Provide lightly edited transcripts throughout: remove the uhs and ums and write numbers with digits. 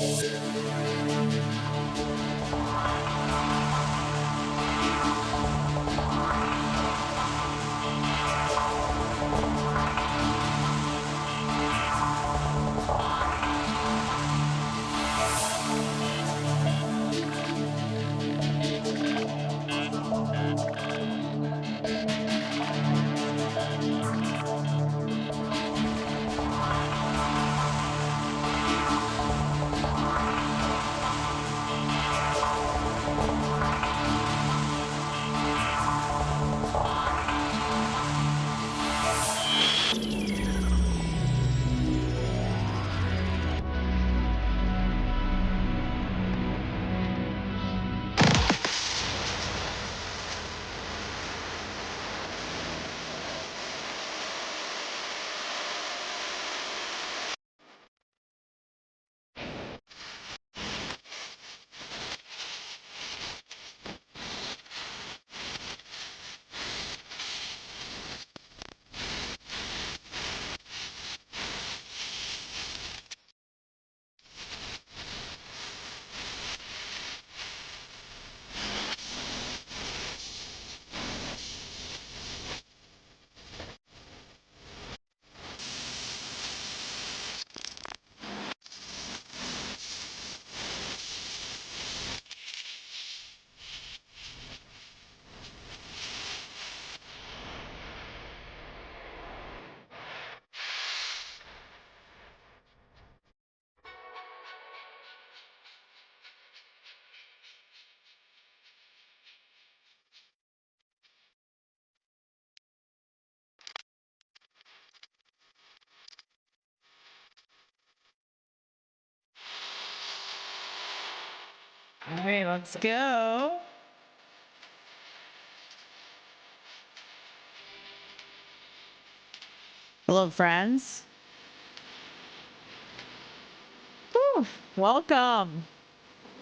All right, let's go. Hello, friends. Whew, welcome.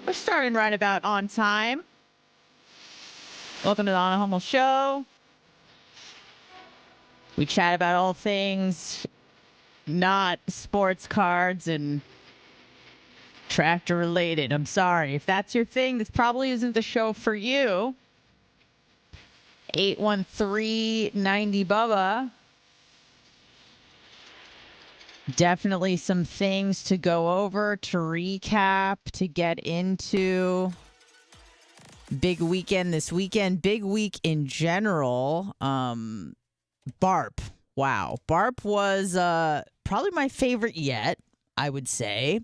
We're starting right about on time. Welcome to the Hummel Show. We chat about all things not sports cards and tractor related. I'm sorry. If that's your thing, this probably isn't the show for you. 813-90 Bubba. Definitely some things to go over, to recap, to get into. Big weekend this weekend. Big week in general. Barp. Wow. Barp was probably my favorite yet, I would say.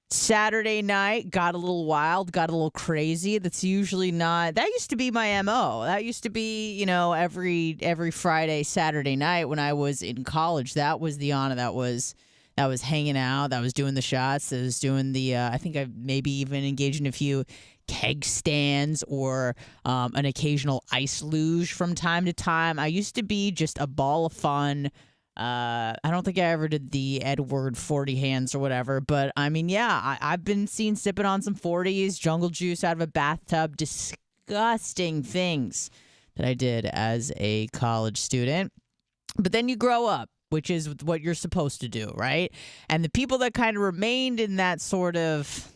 Saturday night got a little wild, got a little crazy. That's usually not. That used to be my MO. That used to be, every Friday, Saturday night when I was in college. That was the honor. That was hanging out. That was doing the shots. That was doing the. I think I maybe even engaged in a few keg stands or an occasional ice luge from time to time. I used to be just a ball of fun. I don't think I ever did the Edward 40 hands or whatever, but I mean, yeah, I've been seen sipping on some 40s, jungle juice out of a bathtub, disgusting things that I did as a college student. But then you grow up, which is what you're supposed to do, right? And the people that kind of remained in that sort of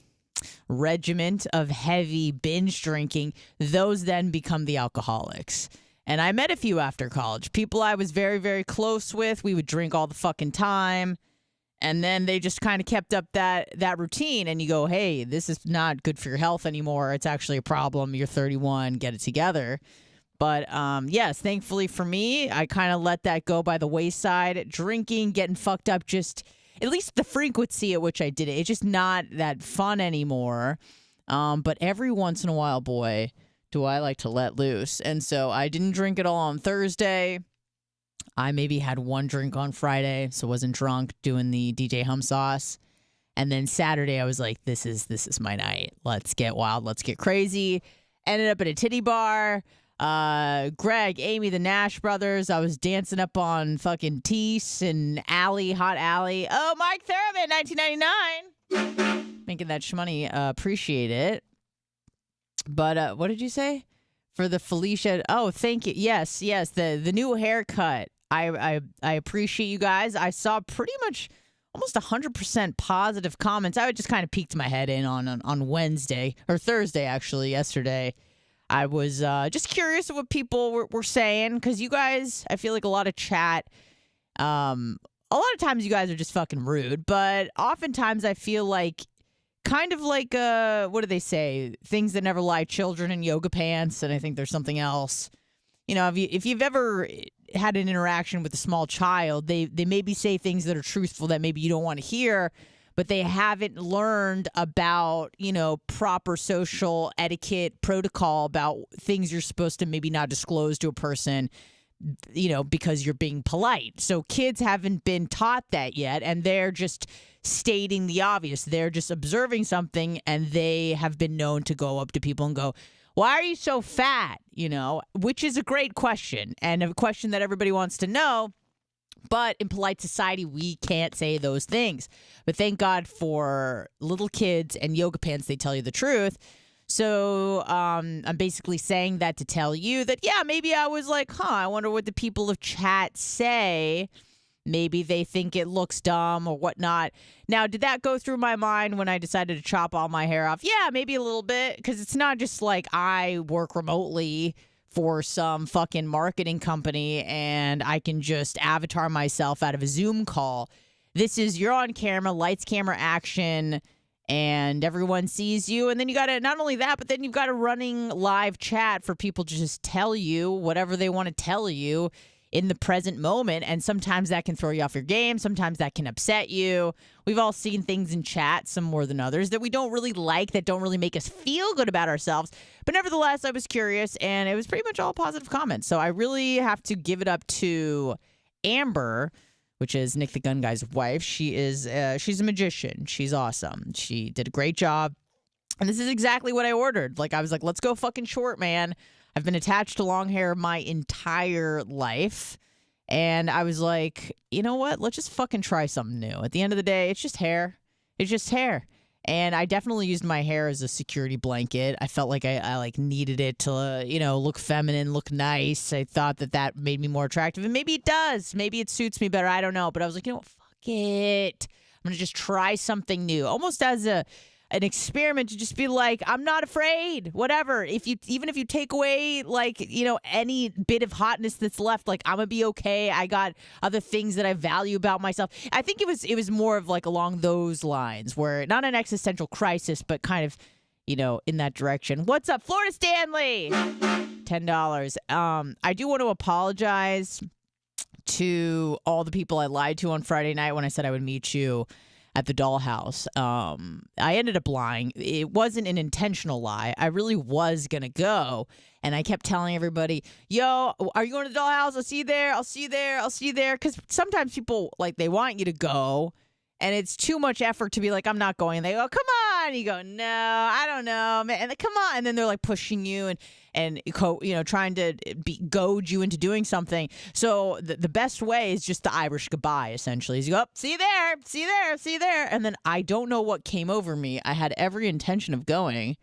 regiment of heavy binge drinking, those then become the alcoholics. And I met a few after college. People I was very, very close with. We would drink all the fucking time. And then they just kind of kept up that routine. And you go, hey, this is not good for your health anymore. It's actually a problem. You're 31. Get it together. But yes, thankfully for me, I kind of let that go by the wayside. Drinking, getting fucked up, just at least the frequency at which I did it. It's just not that fun anymore. But every once in a while, boy, do I like to let loose. And so I didn't drink at all on Thursday. I maybe had one drink on Friday, so wasn't drunk doing the DJ Hum Sauce. And then Saturday I was like, this is my night. Let's get wild. Let's get crazy. Ended up at a titty bar. Greg, Amy, the Nash brothers. I was dancing up on fucking Tease and Alley, Hot Alley. Oh, Mike Thurman, 1999. Making that shmoney. Appreciate it. But what did you say? For the Felicia. Oh, thank you. Yes. The new haircut. I appreciate you guys. I saw pretty much almost 100% positive comments. I just kind of peeked my head in on Wednesday or Thursday, actually, yesterday. I was just curious of what people were saying because you guys, I feel like a lot of chat. A lot of times you guys are just fucking rude, but oftentimes I feel like kind of like what do they say? Things that never lie, children in yoga pants, and I think there's something else. You know, if you've ever had an interaction with a small child, they maybe say things that are truthful that maybe you don't want to hear, but they haven't learned about, you know, proper social etiquette protocol about things you're supposed to maybe not disclose to a person, you know, because you're being polite. So kids haven't been taught that yet, and they're just stating the obvious. They're just observing something, and they have been known to go up to people and go, why are you so fat? You know, which is a great question and a question that everybody wants to know. But in polite society, we can't say those things. But thank God for little kids and yoga pants, they tell you the truth. So I'm basically saying that to tell you that, yeah, maybe I was like, I wonder what the people of chat say. Maybe they think it looks dumb or whatnot. Now, did that go through my mind when I decided to chop all my hair off? Yeah, maybe a little bit, because it's not just like I work remotely for some fucking marketing company and I can just avatar myself out of a Zoom call. This is, you're on camera, lights, camera, action, and everyone sees you. And then you got to, not only that, but then you've got a running live chat for people to just tell you whatever they want to tell you in the present moment. And sometimes that can throw you off your game. Sometimes that can upset you. We've all seen things in chat, some more than others, that we don't really like, that don't really make us feel good about ourselves. But nevertheless, I was curious, and it was pretty much all positive comments. So I really have to give it up to Amber, which is Nick the Gun Guy's wife. She's a magician. She's awesome. She did a great job. And this is exactly what I ordered. Like, I was like, let's go fucking short, man. I've been attached to long hair my entire life. And I was like, you know what? Let's just fucking try something new. At the end of the day, it's just hair. It's just hair. And I definitely used my hair as a security blanket. I felt like I like needed it to, look feminine, look nice. I thought that made me more attractive. And maybe it does. Maybe it suits me better. I don't know. But I was like, you know what? Fuck it. I'm going to just try something new. Almost as an experiment to just be like, I'm not afraid, whatever. Even if you take away any bit of hotness that's left, like, I'm gonna be okay. I got other things that I value about myself. I think it was more of like along those lines, where not an existential crisis, but kind of, in that direction. What's up, Florida Stanley? $10. I do want to apologize to all the people I lied to on Friday night when I said I would meet you at the dollhouse. I ended up lying. It wasn't an intentional lie. I really was going to go. And I kept telling everybody, yo, are you going to the dollhouse? I'll see you there. I'll see you there. I'll see you there. Because sometimes people, they want you to go. And it's too much effort to be like, I'm not going. And they go, come on. And you go, no, I don't know. Man. And come on. And then they're pushing you and trying to goad you into doing something. So the best way is just the Irish goodbye, essentially. Is you go, see you there, see you there, see you there. And then I don't know what came over me. I had every intention of going.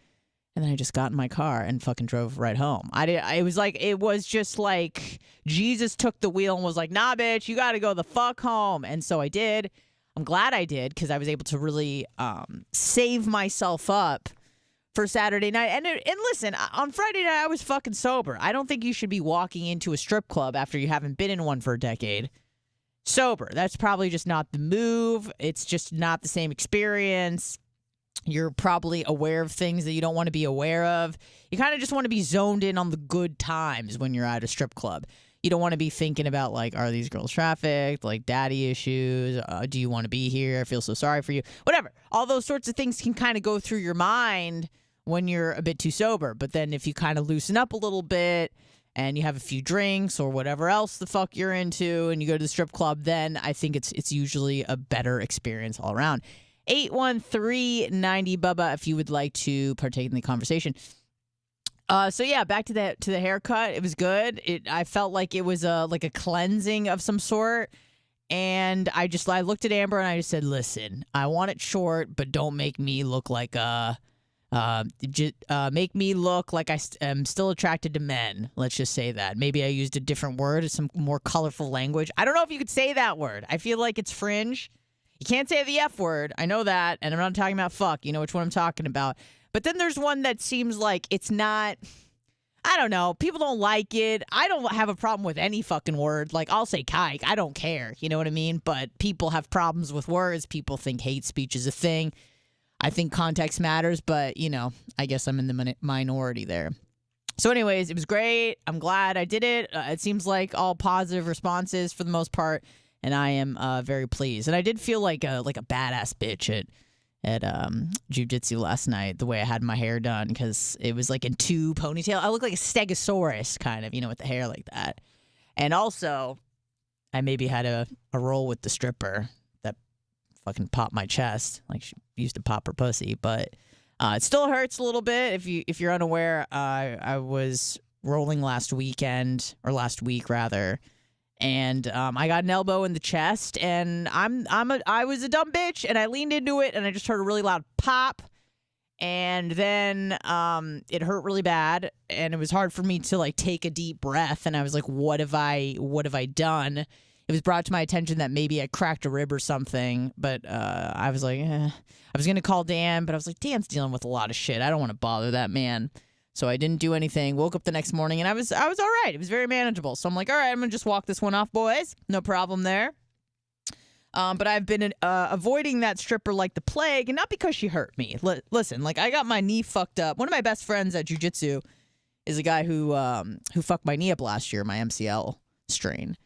And then I just got in my car and fucking drove right home. It was just like Jesus took the wheel and was like, nah, bitch, you got to go the fuck home. And so I did. I'm glad I did, because I was able to really save myself up for Saturday night. And listen, on Friday night, I was fucking sober. I don't think you should be walking into a strip club after you haven't been in one for a decade sober. That's probably just not the move. It's just not the same experience. You're probably aware of things that you don't want to be aware of. You kind of just want to be zoned in on the good times when you're at a strip club. You don't want to be thinking about, are these girls trafficked, daddy issues, do you want to be here, I feel so sorry for you, whatever. All those sorts of things can kind of go through your mind when you're a bit too sober. But then if you kind of loosen up a little bit and you have a few drinks or whatever else the fuck you're into and you go to the strip club, then I think it's usually a better experience all around. 813-90 Bubba if you would like to partake in the conversation. So yeah, back to the haircut. It was good. I felt like it was a cleansing of some sort. And I looked at Amber and I just said, listen, I want it short, but don't make me look like make me look like I am still attracted to men. Let's just say that. Maybe I used a different word, some more colorful language. I don't know if you could say that word. I feel like it's fringe. You can't say the F word. I know that. And I'm not talking about fuck. You know which one I'm talking about. But then there's one that seems like it's not, I don't know. People don't like it. I don't have a problem with any fucking word. Like, I'll say kike. I don't care. You know what I mean? But people have problems with words. People think hate speech is a thing. I think context matters, but, you know, I guess I'm in the minority there. So anyways, it was great. I'm glad I did it. It seems like all positive responses for the most part, and I am very pleased. And I did feel like a badass bitch at jiu-jitsu last night, the way I had my hair done, because it was like in two ponytail. I look like a stegosaurus kind of, you know, with the hair like that. And also, I maybe had a roll with the stripper that fucking popped my chest, like she used to pop her pussy. But it still hurts a little bit. If you're unaware, I was rolling last week rather. And I got an elbow in the chest, and I was a dumb bitch, and I leaned into it, and I just heard a really loud pop, and then it hurt really bad, and it was hard for me to like take a deep breath, and I was like, what have I done? It was brought to my attention that maybe I cracked a rib or something, but I was like, I was gonna call Dan, but I was like, Dan's dealing with a lot of shit. I don't want to bother that man. So I didn't do anything, woke up the next morning, and I was all right. It was very manageable. So I'm like, all right, I'm going to just walk this one off, boys. No problem there. But I've been avoiding that stripper like the plague, and not because she hurt me. Listen, like, I got my knee fucked up. One of my best friends at jiu-jitsu is a guy who fucked my knee up last year. My MCL strain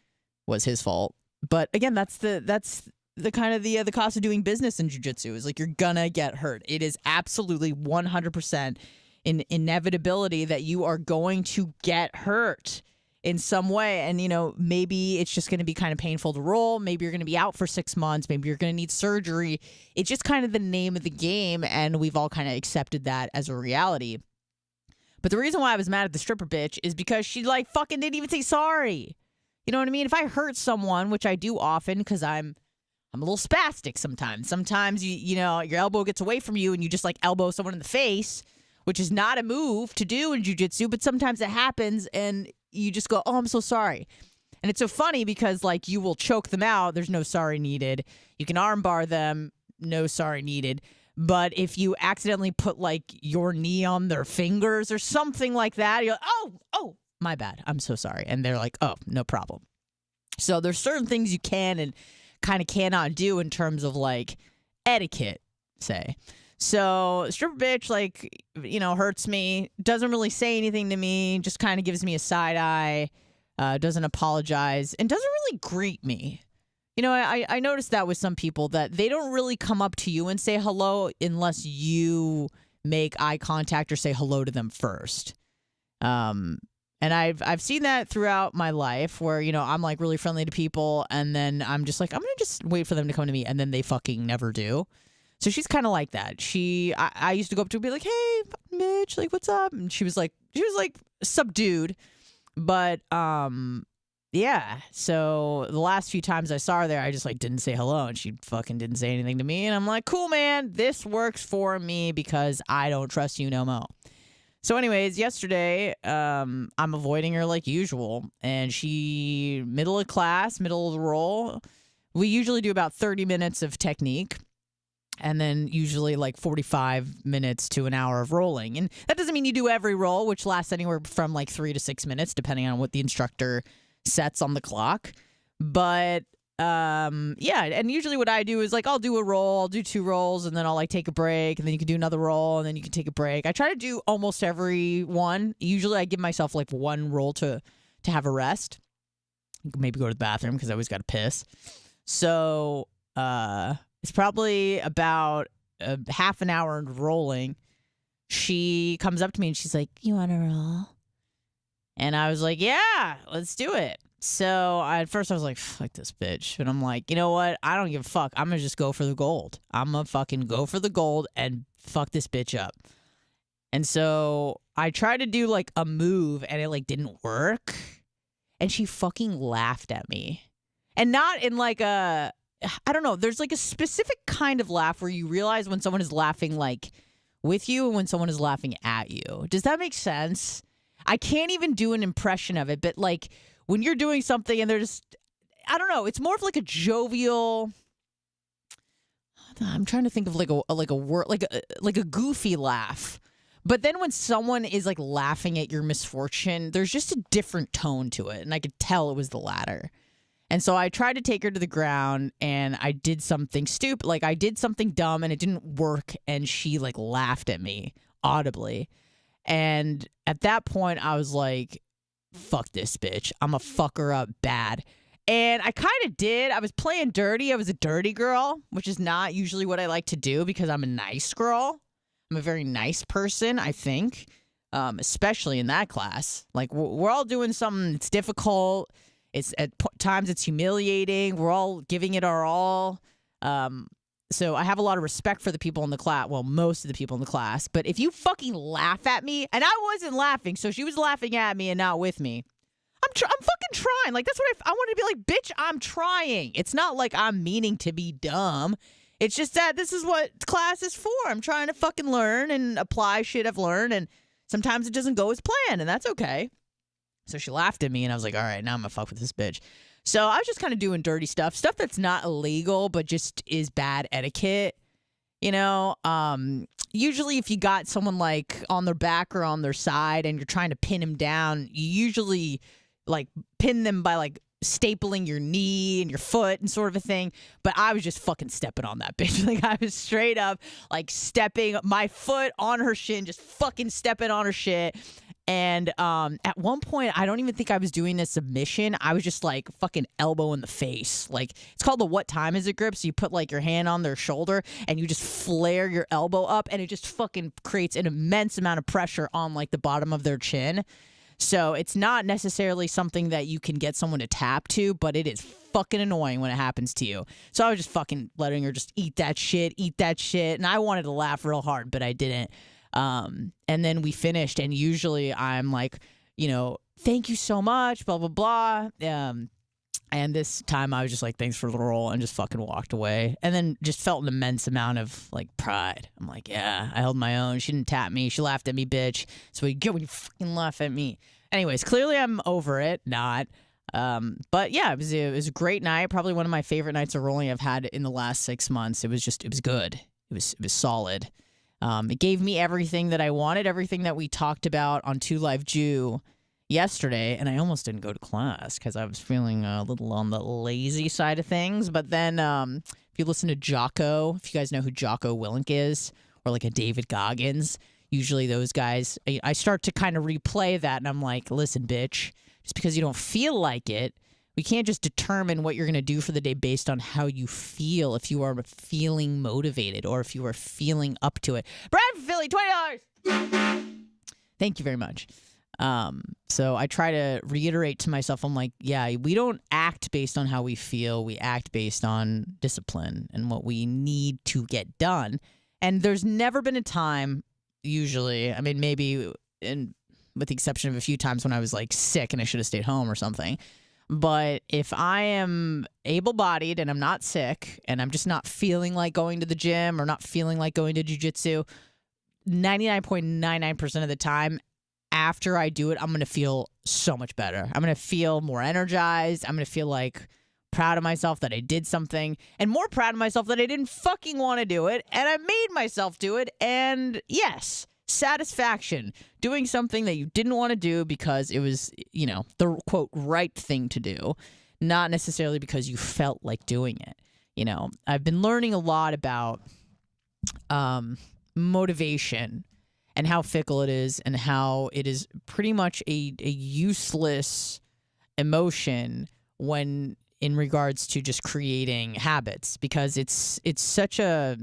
was his fault. But again, that's the kind of the cost of doing business in jiu-jitsu is like you're gonna get hurt. It is absolutely 100% in inevitability that you are going to get hurt in some way. And, you know, maybe it's just going to be kind of painful to roll. Maybe you're going to be out for 6 months. Maybe you're going to need surgery. It's just kind of the name of the game. And we've all kind of accepted that as a reality. But the reason why I was mad at the stripper bitch is because she like fucking didn't even say sorry. You know what I mean? If I hurt someone, which I do often because I'm a little spastic sometimes. Sometimes, you know, your elbow gets away from you and you just like elbow someone in the face, which is not a move to do in jiu-jitsu, but sometimes it happens and you just go, oh, I'm so sorry. And it's so funny because, like, you will choke them out. There's no sorry needed. You can armbar them. No sorry needed. But if you accidentally put, like, your knee on their fingers or something like that, you're like, oh, my bad. I'm so sorry. And they're like, oh, no problem. So there's certain things you can and kind of cannot do in terms of, like, etiquette, say. So stripper bitch, like, you know, hurts me, doesn't really say anything to me, just kind of gives me a side eye, doesn't apologize, and doesn't really greet me. You know, I noticed that with some people that they don't really come up to you and say hello unless you make eye contact or say hello to them first. And I've seen that throughout my life where, you know, I'm like really friendly to people and then I'm just like, I'm going to just wait for them to come to me, and then they fucking never do. So she's kind of like that. I used to go up to her and be like, hey, bitch, like, what's up? And she was like subdued. But, yeah. So the last few times I saw her there, I just like didn't say hello and she fucking didn't say anything to me. And I'm like, cool, man, this works for me because I don't trust you no more. So anyways, yesterday, I'm avoiding her like usual. And she, middle of class, middle of the roll. We usually do about 30 minutes of technique. And then usually like 45 minutes to an hour of rolling. And that doesn't mean you do every roll, which lasts anywhere from like 3 to 6 minutes, depending on what the instructor sets on the clock. But yeah, and usually what I do is like I'll do a roll, I'll do 2 rolls, and then I'll like take a break, and then you can do another roll, and then you can take a break. I try to do almost every one. Usually I give myself like 1 roll to have a rest. Maybe go to the bathroom because I always got to piss. So, it's probably about half an hour into rolling. She comes up to me and she's like, you want to roll? And I was like, yeah, let's do it. So at first I was like, fuck this bitch. But I'm like, you know what? I don't give a fuck. I'm going to just go for the gold. I'm going to fucking go for the gold and fuck this bitch up. And so I tried to do like a move and it like didn't work. And she fucking laughed at me. And not in like a... I don't know. There's like a specific kind of laugh where you realize when someone is laughing like with you and when someone is laughing at you. Does that make sense? I can't even do an impression of it, but like when you're doing something and they're just, I don't know. It's more of like a jovial, I'm trying to think of like a word, like a goofy laugh. But then when someone is like laughing at your misfortune, there's just a different tone to it. And I could tell it was the latter. And so I tried to take her to the ground and I did something stupid. Like I did something dumb and it didn't work. And she like laughed at me audibly. And at that point I was like, fuck this bitch. I'm going to fuck her up bad. And I kind of did. I was playing dirty. I was a dirty girl, which is not usually what I like to do because I'm a nice girl. I'm a very nice person, I think, especially in that class. Like, we're all doing something that's difficult. It's at times it's humiliating. We're all giving it our all. So I have a lot of respect for the people in the class. Well, most of the people in the class. But if you fucking laugh at me, and I wasn't laughing, so she was laughing at me and not with me. I'm fucking trying. Like, that's what I wanted to be like, bitch, I'm trying. It's not like I'm meaning to be dumb. It's just that this is what class is for. I'm trying to fucking learn and apply shit I've learned, and sometimes it doesn't go as planned, and that's okay. So she laughed at me, and I was like, all right, now I'm gonna fuck with this bitch. So I was just kind of doing dirty stuff that's not illegal, but just is bad etiquette. You know, usually if you got someone like on their back or on their side and you're trying to pin him down, you usually like pin them by like stapling your knee and your foot and sort of a thing. But I was just fucking stepping on that bitch. Like I was straight up like stepping my foot on her shin, just fucking stepping on her shit. And at one point, I don't even think I was doing a submission. I was just like fucking elbow in the face. Like it's called the what time is it grip. So you put like your hand on their shoulder and you just flare your elbow up and it just fucking creates an immense amount of pressure on like the bottom of their chin. So it's not necessarily something that you can get someone to tap to, but it is fucking annoying when it happens to you. So I was just fucking letting her just eat that shit. And I wanted to laugh real hard, but I didn't. And then we finished, and usually I'm like, you know, thank you so much, blah, blah, blah. And this time I was just like, thanks for the roll, and just fucking walked away. And then just felt an immense amount of like pride. I'm like, yeah, I held my own. She didn't tap me. She laughed at me, bitch. So you get when you fucking laugh at me. Anyways, clearly I'm over it. Not. But yeah, it was a great night. Probably one of my favorite nights of rolling I've had in the last 6 months. It was good. It was solid. It gave me everything that I wanted, everything that we talked about on 2 Live Jew yesterday, and I almost didn't go to class because I was feeling a little on the lazy side of things. But then if you listen to Jocko, if you guys know who Jocko Willink is, or like a David Goggins, usually those guys, I start to kind of replay that, and I'm like, listen, bitch, just because you don't feel like it, we can't just determine what you're going to do for the day based on how you feel, if you are feeling motivated or if you are feeling up to it. Brad from Philly, $20. Thank you very much. So I try to reiterate to myself, I'm like, yeah, we don't act based on how we feel. We act based on discipline and what we need to get done. And there's never been a time, usually, I mean, maybe with the exception of a few times when I was like sick and I should have stayed home or something. But if I am able-bodied and I'm not sick and I'm just not feeling like going to the gym or not feeling like going to jiu-jitsu, 99.99% of the time after I do it, I'm going to feel so much better. I'm going to feel more energized. I'm going to feel like proud of myself that I did something, and more proud of myself that I didn't fucking want to do it and I made myself do it. And yes, satisfaction, doing something that you didn't want to do because it was, you know, the quote right thing to do, not necessarily because you felt like doing it. You know, I've been learning a lot about motivation and how fickle it is and how it is pretty much a useless emotion when in regards to just creating habits, because it's such a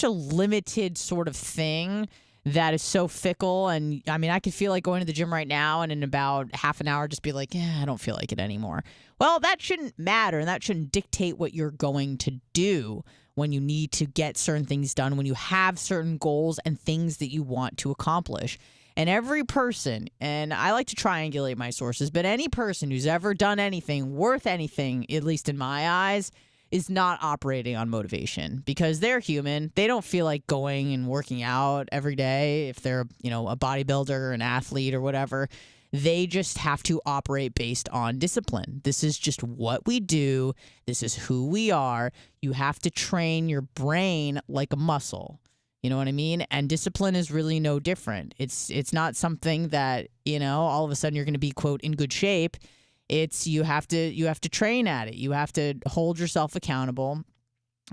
limited sort of thing that is so fickle. And I mean, I could feel like going to the gym right now and in about half an hour just be like, yeah, I don't feel like it anymore. Well, that shouldn't matter, and that shouldn't dictate what you're going to do when you need to get certain things done, when you have certain goals and things that you want to accomplish. And every person, and I like to triangulate my sources, but any person who's ever done anything worth anything, at least in my eyes, is not operating on motivation, because they're human. They don't feel like going and working out every day if they're, you know, a bodybuilder, an athlete or whatever. They just have to operate based on discipline. This is just what we do. This is who we are. You have to train your brain like a muscle. You know what I mean? And discipline is really no different. It's not something that, all of a sudden you're going to be, quote, in good shape. It's you have to train at it. You have to hold yourself accountable.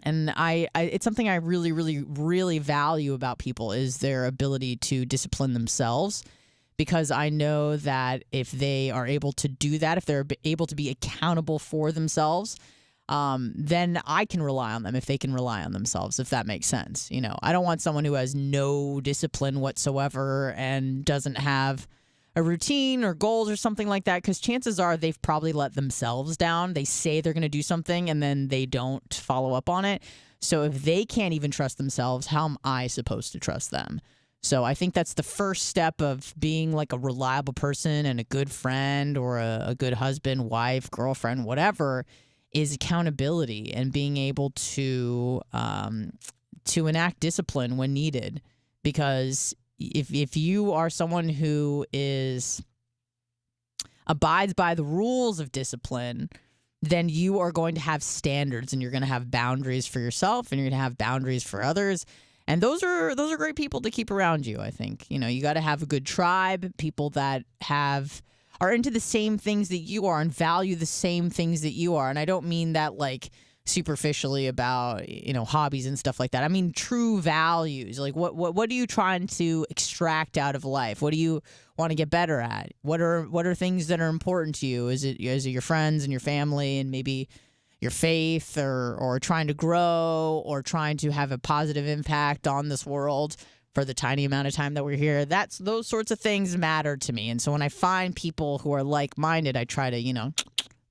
And it's something I really, really, really value about people is their ability to discipline themselves, because I know that if they are able to do that, if they're able to be accountable for themselves, then I can rely on them if they can rely on themselves, if that makes sense. I don't want someone who has no discipline whatsoever and doesn't have a routine or goals or something like that, because chances are they've probably let themselves down. They say they're going to do something and then they don't follow up on it. So if they can't even trust themselves, how am I supposed to trust them? So I think that's the first step of being like a reliable person and a good friend or a good husband, wife, girlfriend, whatever, is accountability and being able to enact discipline when needed. Because if you are someone who abides by the rules of discipline, then you are going to have standards and you're going to have boundaries for yourself and you're going to have boundaries for others. And those are great people to keep around you, I think. You got to have a good tribe, people that are into the same things that you are and value the same things that you are. And I don't mean that like superficially about, hobbies and stuff like that. I mean true values. Like what are you trying to extract out of life? What do you want to get better at? What are things that are important to you? Is it your friends and your family and maybe your faith, or trying to grow or trying to have a positive impact on this world for the tiny amount of time that we're here? Those sorts of things matter to me. And so when I find people who are like-minded, I try to,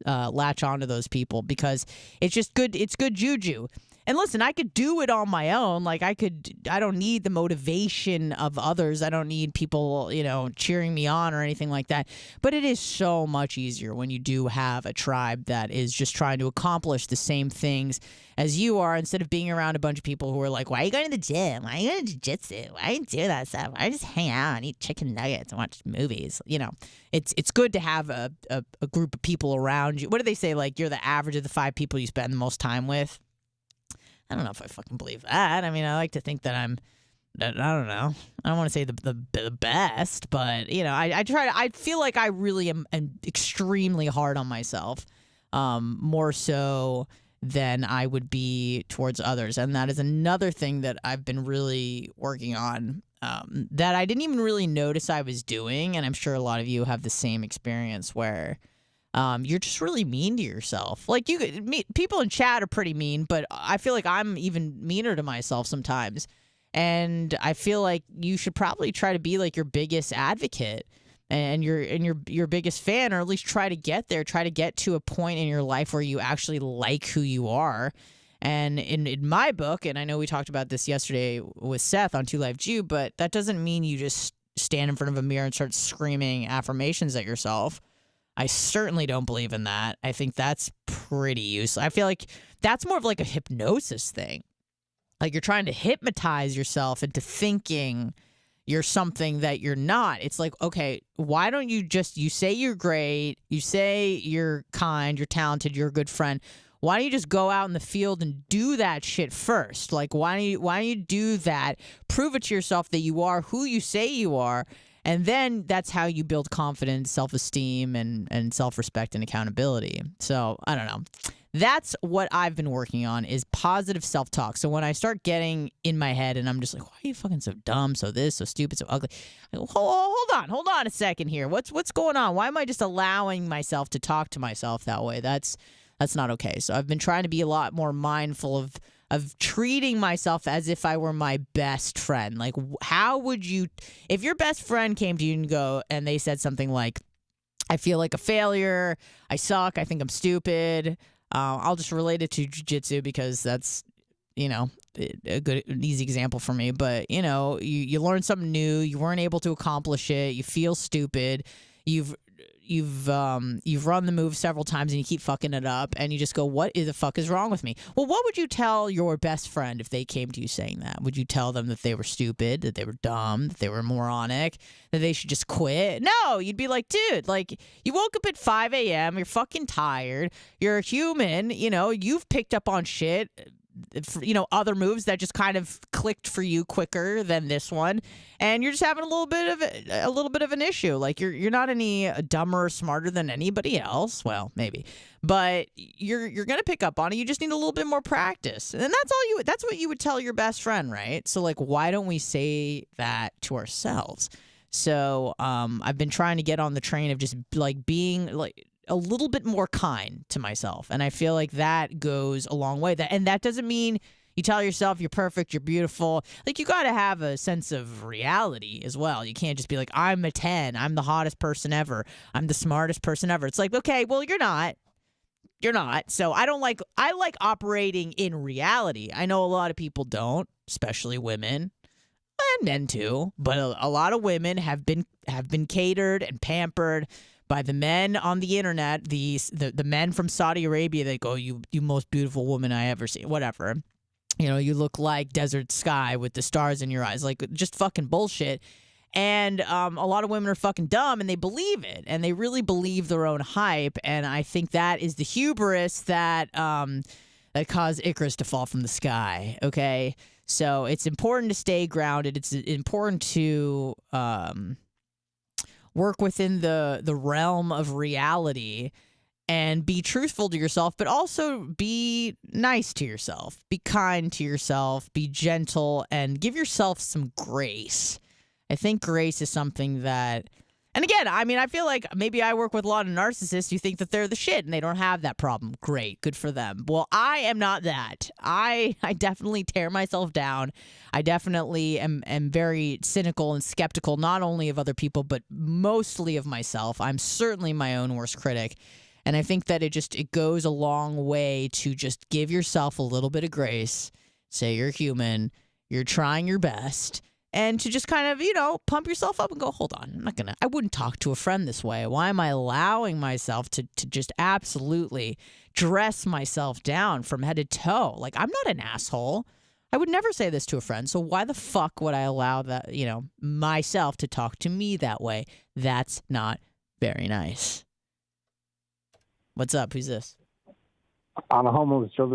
latch onto those people, because it's just good. It's good juju. And listen, I could do it on my own. Like I don't need the motivation of others. I don't need people, cheering me on or anything like that. But it is so much easier when you do have a tribe that is just trying to accomplish the same things as you are, instead of being around a bunch of people who are like, why are you going to the gym? Why are you going to jiu-jitsu? Why do you do that stuff? Why just hang out and eat chicken nuggets and watch movies? It's good to have a group of people around you. What do they say? Like, you're the average of the 5 people you spend the most time with. I don't know if I fucking believe that. I mean, I like to think that I don't know. I don't want to say the best, but, I try. I feel like I really am extremely hard on myself, more so than I would be towards others. And that is another thing that I've been really working on, that I didn't even really notice I was doing. And I'm sure a lot of you have the same experience where you're just really mean to yourself. Like, people in chat are pretty mean, but I feel like I'm even meaner to myself sometimes. And I feel like you should probably try to be like your biggest advocate and your biggest fan, or at least try to get there. Try to get to a point in your life where you actually like who you are. And in my book, and I know we talked about this yesterday with Seth on Two Live Jew, but that doesn't mean you just stand in front of a mirror and start screaming affirmations at yourself. I certainly don't believe in that. I think that's pretty useless. I feel like that's more of like a hypnosis thing. Like you're trying to hypnotize yourself into thinking you're something that you're not. It's like, okay, why don't you say you're great, you say you're kind, you're talented, you're a good friend. Why don't you just go out in the field and do that shit first? Like, why don't you do that? Prove it to yourself that you are who you say you are. And then that's how you build confidence, self-esteem, and self-respect and accountability. So, I don't know. That's what I've been working on, is positive self-talk. So when I start getting in my head and I'm just like, why are you fucking so dumb, so this, so stupid, so ugly? Hold on a second here. What's going on? Why am I just allowing myself to talk to myself that way? That's not okay. So I've been trying to be a lot more mindful of treating myself as if I were my best friend. Like, how would you, if your best friend came to you and they said something like, I feel like a failure, I suck, I think I'm stupid. I'll just relate it to jiu-jitsu because that's, an easy example for me. But, you learn something new, you weren't able to accomplish it, you feel stupid, you've you've run the move several times and you keep fucking it up, and you just go, what the fuck is wrong with me? Well, what would you tell your best friend if they came to you saying that? Would you tell them that they were stupid, that they were dumb, that they were moronic, that they should just quit? No, you'd be like, dude, like, you woke up at 5 a.m., you're fucking tired, you're a human, you've picked up on shit, other moves that just kind of clicked for you quicker than this one, and you're just having a little bit of an issue. Like, you're not any dumber or smarter than anybody else. Well, maybe, but you're gonna pick up on it. You just need a little bit more practice, and that's what you would tell your best friend, right? So, like, why don't we say that to ourselves? So I've been trying to get on the train of just like being like a little bit more kind to myself. And I feel like that goes a long way. And that doesn't mean you tell yourself you're perfect, you're beautiful. Like, you got to have a sense of reality as well. You can't just be like, I'm a 10. I'm the hottest person ever. I'm the smartest person ever. It's like, okay, well, you're not. You're not. So I like operating in reality. I know a lot of people don't, especially women. And men too. But a lot of women have been catered and pampered by the men on the internet, the men from Saudi Arabia. They go, you most beautiful woman I ever seen, whatever. You look like desert sky with the stars in your eyes, like just fucking bullshit. And a lot of women are fucking dumb, and they believe it, and they really believe their own hype. And I think that is the hubris that caused Icarus to fall from the sky. Okay, so it's important to stay grounded. It's important to work within the realm of reality and be truthful to yourself, but also be nice to yourself, be kind to yourself, be gentle, and give yourself some grace. I think grace is something that, and again, I mean, I feel like maybe I work with a lot of narcissists who think that they're the shit and they don't have that problem. Great. Good for them. Well, I am not that. I definitely tear myself down. I definitely am very cynical and skeptical, not only of other people, but mostly of myself. I'm certainly my own worst critic. And I think that it goes a long way to just give yourself a little bit of grace. Say you're human. You're trying your best. And to just kind of, pump yourself up and go, hold on, I wouldn't talk to a friend this way. Why am I allowing myself to just absolutely dress myself down from head to toe? Like, I'm not an asshole. I would never say this to a friend. So why the fuck would I allow that, myself to talk to me that way? That's not very nice. What's up? Who's this? On a Hummel, Joe